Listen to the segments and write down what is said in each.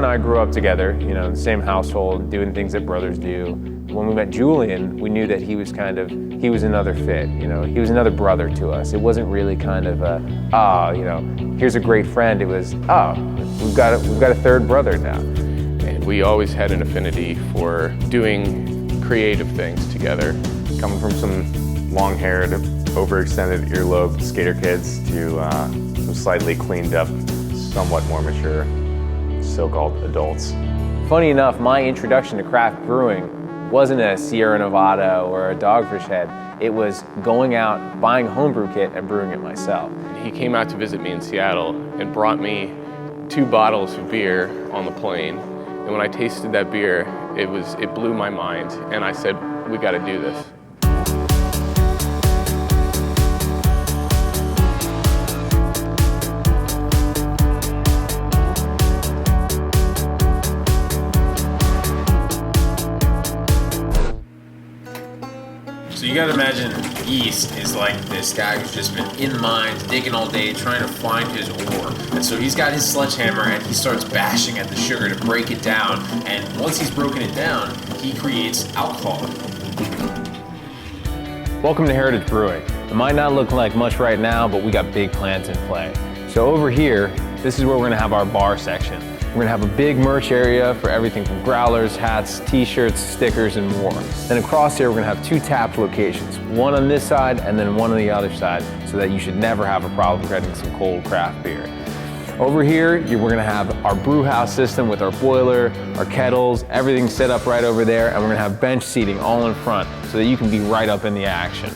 I grew up together, you know, in the same household, doing things that brothers do. When we met Julian, we knew that he was another fit, you know, he was another brother to us. It wasn't really kind of you know, here's a great friend. It was, we've got a third brother now. And we always had an affinity for doing creative things together. Coming from some long-haired, overextended earlobe skater kids to some slightly cleaned up, somewhat more mature, so-called adults. Funny enough, my introduction to craft brewing wasn't a Sierra Nevada or a Dogfish Head. It was going out, buying a homebrew kit and brewing it myself. He came out to visit me in Seattle and brought me 2 bottles of beer on the plane. And when I tasted that beer, it blew my mind. And I said, we gotta do this. So you gotta imagine yeast is like this guy who's just been in mines, digging all day, trying to find his ore. And so he's got his sledgehammer and he starts bashing at the sugar to break it down. And once he's broken it down, he creates alcohol. Welcome to Heritage Brewing. It might not look like much right now, but we got big plans in play. So over here, this is where we're gonna have our bar section. We're gonna have a big merch area for everything from growlers, hats, t-shirts, stickers, and more. Then across here, we're gonna have 2 tap locations, one on this side and then one on the other side, so that you should never have a problem getting some cold craft beer. Over here, we're gonna have our brew house system with our boiler, our kettles, everything set up right over there, and we're gonna have bench seating all in front so that you can be right up in the action.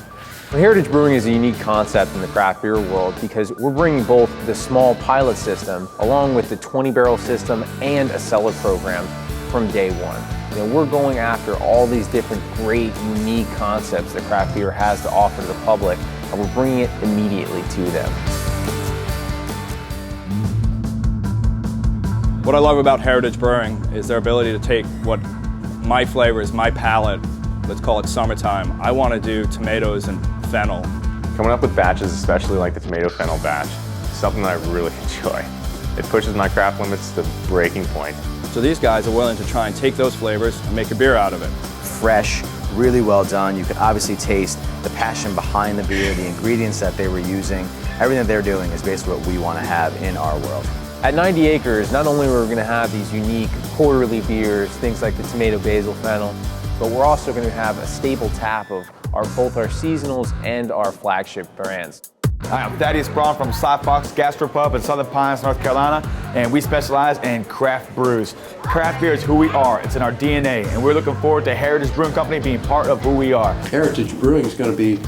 Heritage Brewing is a unique concept in the craft beer world because we're bringing both the small pilot system along with the 20-barrel system and a cellar program from day one. You know, we're going after all these different great, unique concepts that craft beer has to offer to the public, and we're bringing it immediately to them. What I love about Heritage Brewing is their ability to take what my flavors, my palate, let's call it summertime, I want to do tomatoes and fennel. Coming up with batches, especially like the tomato fennel batch, is something that I really enjoy. It pushes my craft limits to breaking point. So these guys are willing to try and take those flavors and make a beer out of it. Fresh, really well done. You can obviously taste the passion behind the beer, the ingredients that they were using. Everything that they're doing is basically what we want to have in our world. At 90 Acres, not only are we going to have these unique quarterly beers, things like the tomato basil fennel, but we're also going to have a staple tap of both our seasonals and our flagship brands. Hi, I'm Thaddeus Braun from Sly Fox Gastropub in Southern Pines, North Carolina, and we specialize in craft brews. Craft beer is who we are, it's in our DNA, and we're looking forward to Heritage Brewing Company being part of who we are. Heritage Brewing is going to be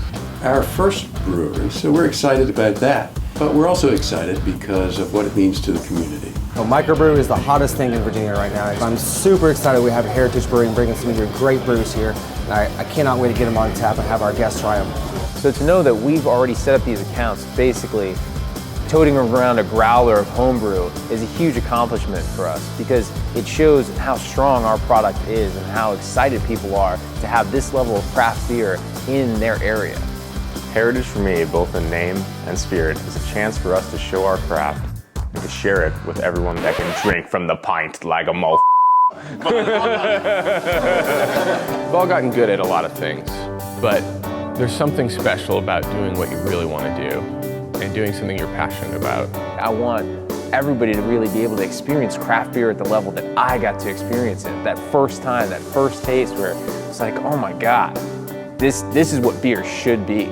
our first brewery, so we're excited about that. But we're also excited because of what it means to the community. Microbrew is the hottest thing in Virginia right now. I'm super excited we have Heritage Brewing bringing some of your great brews here. And I cannot wait to get them on tap and have our guests try them. So to know that we've already set up these accounts, basically toting around a growler of homebrew is a huge accomplishment for us because it shows how strong our product is and how excited people are to have this level of craft beer in their area. Heritage for me, both in name and spirit, is a chance for us to show our craft and to share it with everyone that can drink from the pint like a mo. We've all gotten good at a lot of things, but there's something special about doing what you really want to do and doing something you're passionate about. I want everybody to really be able to experience craft beer at the level that I got to experience it. That first time, that first taste where it's like, oh my God, this is what beer should be.